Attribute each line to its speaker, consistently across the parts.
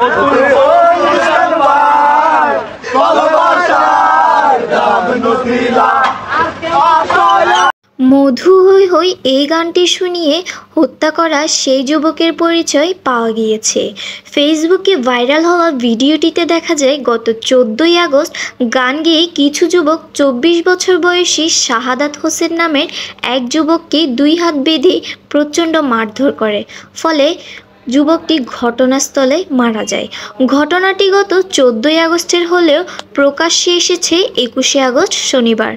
Speaker 1: মধু হই হই এই গানটি শুনিয়ে হত্যা করা সেই যুবকের পরিচয় পাওয়া গিয়েছে। ফেসবুকে ভাইরাল হওয়া ভিডিওটিতে দেখা যায় গত 14ই আগস্ট গান গেয়ে কিছু যুবক 24 বছর বয়সী শাহাদাত হোসেন নামের এক যুবককে 2 হাত বেঁধে প্রচণ্ড মারধর করে, ফলে যুবকটি ঘটনাস্থলে মারা যায়। ঘটনাটি গত 14ই আগস্টের হলেও প্রকাশ্যে এসেছে 21শে আগস্ট শনিবার।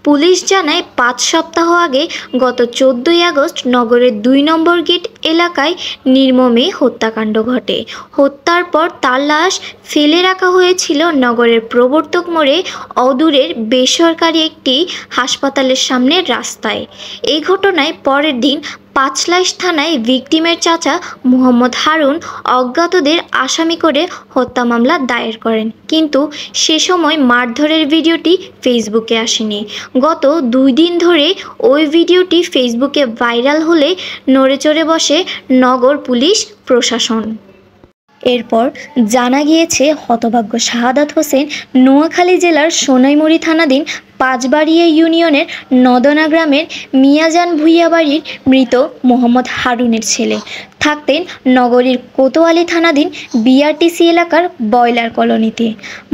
Speaker 1: পুলিশ জানায় 5 সপ্তাহ আগে গত 14ই আগস্ট নগরের 2 নম্বর গেট এলাকায় নির্মমে হত্যাকাণ্ড ঘটে। হত্যার পর তার লাশ ফেলে রাখা হয়েছিল নগরের প্রবর্তক মোড়ে অদূরের বেসরকারি একটি হাসপাতালের সামনের রাস্তায়। এই ঘটনায় পরের দিন পাঁচলাইশ থানায় ভিকটিমের চাচা মোহাম্মদ হারুন অজ্ঞাতদের আসামি করে হত্যা মামলা দায়ের করেন, কিন্তু সে সময় মারধরের ভিডিওটি ফেসবুকে আসেনি। গত 2 দিন ধরে ওই ভিডিওটি ফেসবুকে ভাইরাল হলে নড়েচড়ে বসে নগর পুলিশ প্রশাসন। এরপর জানা গিয়েছে হতভাগ্য শাহাদাত হোসেন নোয়াখালী জেলার সোনাইমুড়ি থানাধীন পাঁচবাড়িয়া ইউনিয়নের নদনা গ্রামের মিয়াজান ভুইয়া বাড়ির মৃত মোহাম্মদ হারুনের ছেলে। থাকতেন নগরীর কোতোয়ালি থানাধীন বিআরটিসি এলাকার বয়লার কলোনিতে।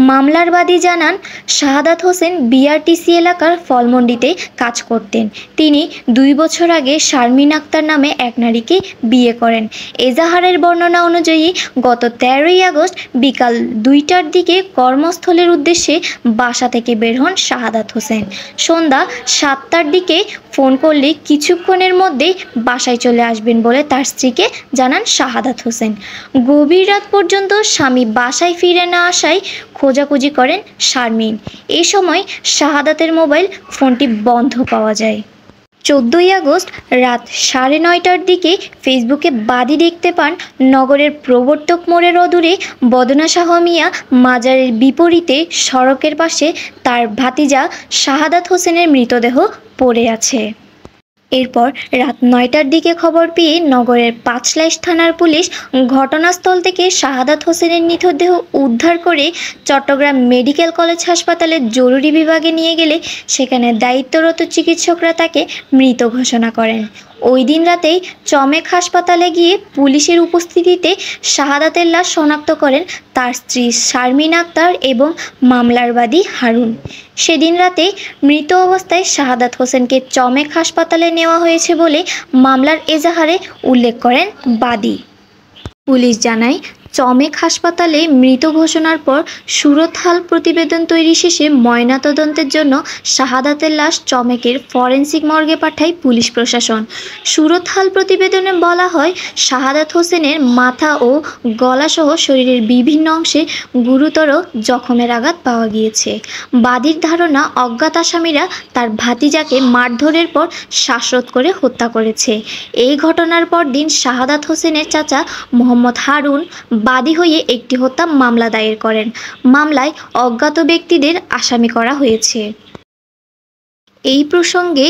Speaker 1: মামলার বাদী জানান, শাহাদাত হোসেন বিআরটিসি এলাকার ফলমন্ডিতে কাজ করতেন। তিনি 2 বছর আগে শারমিন আক্তার নামে এক নারীকে বিয়ে করেন। এজাহারের বর্ণনা অনুযায়ী গত 13ই আগস্ট বিকাল 2টার দিকে কর্মস্থলের উদ্দেশ্যে বাসা থেকে বের হন শাহাদাত হোসেন। সন্ধ্যা 7টার দিকে ফোন করলে কিছুক্ষণের মধ্যেই বাসায় চলে আসবেন বলে তার স্ত্রীকে জানান শাহাদাত হোসেন। গভীর রাত পর্যন্ত স্বামী বাসায় ফিরে না আসায় খোঁজাখুঁজি করেন শারমিন। এই সময় শাহাদাতের মোবাইল ফোনটি বন্ধ পাওয়া যায়। 14ই আগস্ট রাত 9:30টার দিকে ফেসবুকে বাদী দেখতে পান নগরের প্রবর্তক মোড়ের অদূরে বদনা শাহ মিয়া মাজারের বিপরীতে সড়কের পাশে তার ভাতিজা শাহাদাত হোসেনের মৃতদেহ পড়ে আছে। এরপর রাত 9টার দিকে খবর পেয়ে নগরের পাঁচলাইশ থানার পুলিশ ঘটনাস্থল থেকে শাহাদাত হোসেনের মৃতদেহ উদ্ধার করে চট্টগ্রাম মেডিকেল কলেজ হাসপাতালের জরুরি বিভাগে নিয়ে গেলে সেখানে দায়িত্বরত চিকিৎসকরা তাকে মৃত ঘোষণা করেন। ওই দিন রাতেই চমেক হাসপাতালে গিয়ে পুলিশের উপস্থিতিতে শাহাদাতের লাশ শনাক্ত করেন তার স্ত্রী শারমিন আক্তার এবং মামলার বাদী হারুন। সেদিন রাতে মৃত অবস্থায় শাহাদাত হোসেনকে চমেক হাসপাতালে নেওয়া হয়েছে বলে মামলার এজাহারে উল্লেখ করেন বাদী। পুলিশ জানায়, চমেক হাসপাতালে মৃত ঘোষণার পর সুরতহাল প্রতিবেদন তৈরি শেষে ময়নাতদন্তের জন্য শাহাদাতের লাশ চমেকের ফরেনসিক মর্গে পাঠায় পুলিশ প্রশাসন। সুরতহাল প্রতিবেদনে বলা হয়, শাহাদাত হোসেনের মাথা ও গলাসহ শরীরের বিভিন্ন অংশে গুরুতর জখমের আঘাত পাওয়া গিয়েছে। বাদীর ধারণা, অজ্ঞাত আসামিরা তার ভাতিজাকে মারধরের পর শ্বাসরোধ করে হত্যা করেছে। এই ঘটনার পর দিন শাহাদাত হোসেনের চাচা মোহাম্মদ হারুন বাদী হয়ে একটি হত্যা মামলা দায়ের করেন। মামলায় অজ্ঞাত ব্যক্তিদের আসামি করা হয়েছে। এই প্রসঙ্গে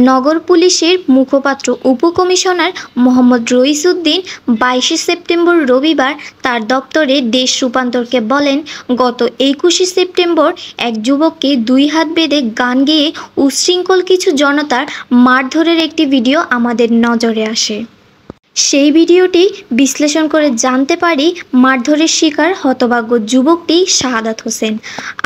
Speaker 1: নগর পুলিশের মুখপাত্র উপকমিশনার মোহাম্মদ রইসউদ্দিন 22শে সেপ্টেম্বর রবিবার তার দপ্তরে দেশ রূপান্তরকে বলেন, গত 21শে সেপ্টেম্বর এক যুবককে 2 হাত বেঁধে গান গেয়ে উচ্ছৃঙ্খল কিছু জনতার মারধরের একটি ভিডিও আমাদের নজরে আসে। সেই ভিডিওটি বিশ্লেষণ করে জানতে পারি মারধরের শিকার হতভাগ্য যুবকটি শাহাদাত হোসেন।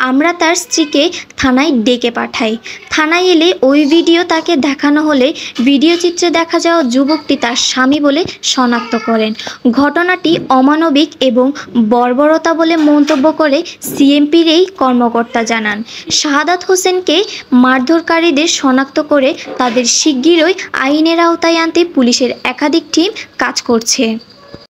Speaker 1: আমরা তার স্ত্রীকে থানায় ডেকে পাঠাই। থানায় এলে ওই ভিডিও তাকে দেখানো হলে ভিডিও চিত্রে দেখা যাওয়া যুবকটি তার স্বামী বলে শনাক্ত করেন। ঘটনাটি অমানবিক এবং বর্বরতা বলে মন্তব্য করে সিএমপির এই কর্মকর্তা জানান, শাহাদাত হোসেনকে মারধরকারীদের শনাক্ত করে তাদের শিগগিরই আইনের আওতায় আনতে পুলিশের একাধিক টিম কাজ করছে।